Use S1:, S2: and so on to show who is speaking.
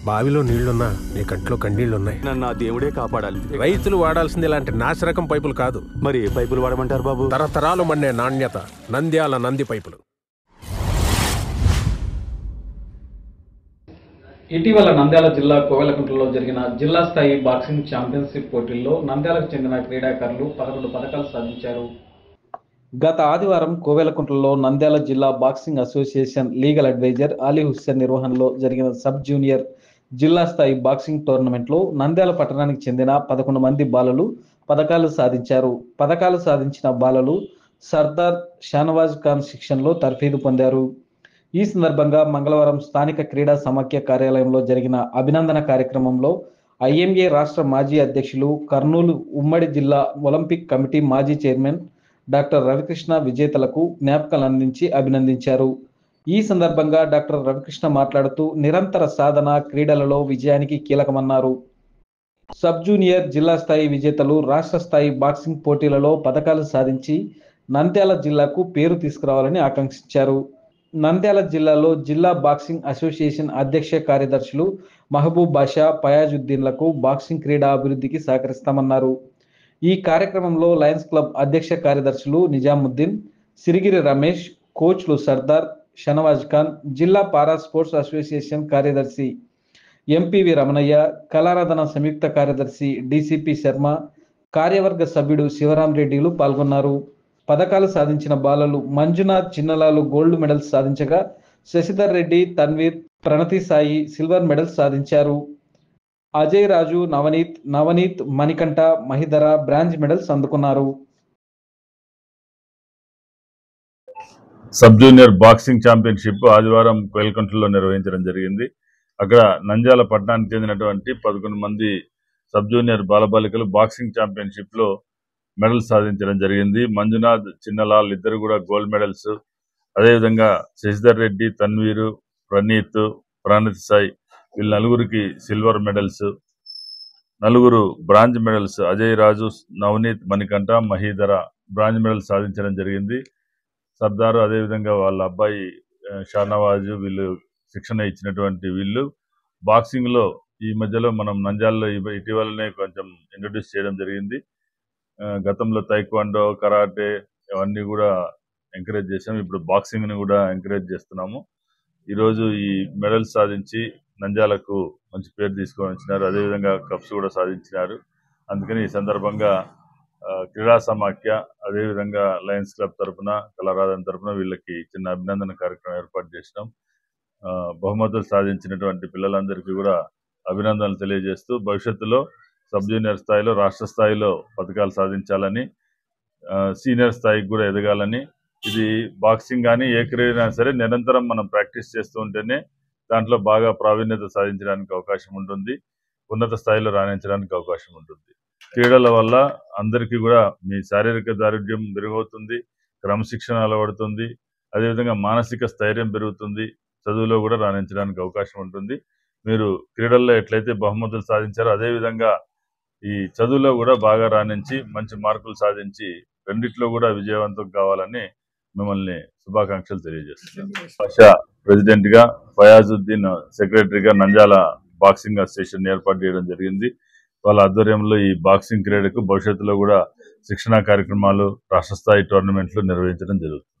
S1: బావిలో నీళ్లున్నా నీ కంట్లో కన్నీళ్లున్నాయి.
S2: నన్ను ఆ దేవుడే కాపాడాలి.
S1: రైతులు వాడాల్సింది ఇలాంటి నాసిరకం పైపులు కాదు.
S2: మరి ఏ పైపులు వాడమంటారు బాబు?
S1: తరతరాలు మన్నే నాణ్యత నంద్యాల నంది పైపులు.
S3: ఇటీవల నంద్యాల జిల్లా కోవెలకుంటలో జరిగిన జిల్లా స్థాయి బాక్సింగ్ ఛాంపియన్షిప్ పోటీల్లో నంద్యాలకు చెందిన క్రీడాకారులు 11 పథకాలు సాధించారు. గత ఆదివారం కోవెలకుంటలో నంద్యాల జిల్లా boxing association legal adviser Ali Hussain నిర్వహణలో జరిగిన సబ్ జూనియర్ జిల్లా స్థాయి బాక్సింగ్ టోర్నమెంట్లో నంద్యాల పట్టణానికి చెందిన 11 మంది బాలలు పథకాలు సాధించారు. పథకాలు సాధించిన బాలలు సర్దార్ షానవాజ్ ఖాన్ శిక్షణలో తర్ఫీదు పొందారు. ఈ సందర్భంగా మంగళవారం స్థానిక క్రీడా సమాఖ్య కార్యాలయంలో జరిగిన అభినందన కార్యక్రమంలో ఐఎంఏ రాష్ట్ర మాజీ అధ్యక్షులు, కర్నూలు ఉమ్మడి జిల్లా ఒలింపిక్ కమిటీ మాజీ చైర్మన్ డాక్టర్ రవికృష్ణ విజేతలకు జ్ఞాపకాలు అందించి అభినందించారు. ఈ సందర్భంగా డాక్టర్ రవికృష్ణ మాట్లాడుతూ నిరంతర సాధన క్రీడలలో విజయానికి కీలకమన్నారు. సబ్ జూనియర్ జిల్లా స్థాయి విజేతలు రాష్ట్ర స్థాయి బాక్సింగ్ పోటీలలో పథకాలు సాధించి నంద్యాల జిల్లాకు పేరు తీసుకురావాలని ఆకాంక్షించారు. నంద్యాల జిల్లాలో జిల్లా బాక్సింగ్ అసోసియేషన్ అధ్యక్ష కార్యదర్శులు మహబూబ్ బాషా, ఫయాజుద్దీన్లకు బాక్సింగ్ క్రీడా అభివృద్ధికి సహకరిస్తామన్నారు. ఈ కార్యక్రమంలో లయన్స్ క్లబ్ అధ్యక్ష కార్యదర్శులు నిజాముద్దీన్, సిరిగిరి రమేష్, కోచ్లు సర్దార్ షనవాజ్ ఖాన్, జిల్లా పారా స్పోర్ట్స్ అసోసియేషన్ కార్యదర్శి ఎంపీవి రమణయ్య, కళారాధన సంయుక్త కార్యదర్శి డిసిపి శర్మ, కార్యవర్గ సభ్యుడు శివరాం రెడ్డిలు పాల్గొన్నారు. పథకాలు సాధించిన బాలలు మంజునాథ్, చిన్నలాలు గోల్డ్ మెడల్స్ సాధించగా శశిధర్ రెడ్డి, తన్వీర్, ప్రణతి సాయి సిల్వర్ మెడల్స్ సాధించారు. అజయ్ రాజు, నవనీత్, మణికంఠ, మహిధర బ్రాంజ్ మెడల్స్ అందుకున్నారు.
S4: సబ్ జూనియర్ బాక్సింగ్ ఛాంపియన్షిప్ ఆదివారం కోయల్కుంటలో నిర్వహించడం జరిగింది. అక్కడ నంద్యాల పట్టణానికి చెందినటువంటి 11 మంది సబ్ జూనియర్ బాలబాలికలు బాక్సింగ్ ఛాంపియన్షిప్ లో మెడల్స్ సాధించడం జరిగింది. మంజునాథ్, చిన్నలాల్ ఇద్దరు కూడా గోల్డ్ మెడల్స్, అదేవిధంగా శశిధర్ రెడ్డి, తన్వీరు, ప్రణీత్, ప్రణతి సాయి వీళ్ళ నలుగురికి సిల్వర్ మెడల్స్, నలుగురు బ్రాంజ్ మెడల్స్, అజయ్ రాజు, నవనీత్, మణికంఠ, మహీధర బ్రాంజ్ మెడల్స్ సాధించడం జరిగింది. సర్దారు అదేవిధంగా వాళ్ళ అబ్బాయి షానవాజు వీళ్ళు శిక్షణ ఇచ్చినటువంటి వీళ్ళు బాక్సింగ్ లో ఈ మధ్యలో మనం నంద్యాలలో ఇటీవలనే కొంచెం ఇంట్రడ్యూస్ చేయడం జరిగింది. గతంలో తైక్వాండో, కరాటే అవన్నీ కూడా ఎంకరేజ్ చేసాము. ఇప్పుడు బాక్సింగ్ ని కూడా ఎంకరేజ్ చేస్తున్నాము. ఈరోజు ఈ మెడల్స్ సాధించి నంద్యాలకు మంచి పేరు తీసుకొని వచ్చినారు. అదేవిధంగా కప్స్ కూడా సాధించినారు. అందుకని ఈ సందర్భంగా క్రీడా సమాఖ్య అదేవిధంగా లయన్స్ క్లబ్ తరఫున, కళారాధన తరఫున వీళ్ళకి చిన్న అభినందన కార్యక్రమం ఏర్పాటు చేసినాం. బహుమతులు సాధించినటువంటి పిల్లలందరికీ కూడా అభినందనలు తెలియజేస్తూ భవిష్యత్తులో సబ్ జూనియర్ స్థాయిలో, రాష్ట్ర స్థాయిలో పథకాలు సాధించాలని, సీనియర్ స్థాయికి కూడా ఎదగాలని, ఇది బాక్సింగ్ కానీ ఏ క్రీడ సరే నిరంతరం మనం ప్రాక్టీస్ చేస్తూ ఉంటేనే దాంట్లో బాగా ప్రావీణ్యత సాధించడానికి అవకాశం ఉంటుంది, ఉన్నత స్థాయిలో రాణించడానికి అవకాశం ఉంటుంది. క్రీడల వల్ల అందరికీ కూడా మీ శారీరక దారుఢ్యం మెరుగవుతుంది, క్రమశిక్షణ అలవడుతుంది, అదేవిధంగా మానసిక స్థైర్యం పెరుగుతుంది, చదువులో కూడా రాణించడానికి అవకాశం ఉంటుంది. మీరు క్రీడల్లో ఎట్లయితే బహుమతులు సాధించారో అదేవిధంగా ఈ చదువులో కూడా బాగా రాణించి మంచి మార్కులు సాధించి రెండిట్లో కూడా విజయవంతం కావాలని మిమ్మల్ని శుభాకాంక్షలు తెలియజేస్తున్నాను. భాషా ప్రెసిడెంట్ గా, ఫయాజుద్దీన్ సెక్రటరీగా నంద్యాల బాక్సింగ్ అసోసియేషన్ ఏర్పాటు చేయడం జరిగింది. వాళ్ళ ఆధ్వర్యంలో ఈ బాక్సింగ్ క్రీడకు భవిష్యత్తులో కూడా శిక్షణా కార్యక్రమాలు, రాష్ట్ర స్థాయి టోర్నమెంట్లు నిర్వహించడం జరుగుతుంది.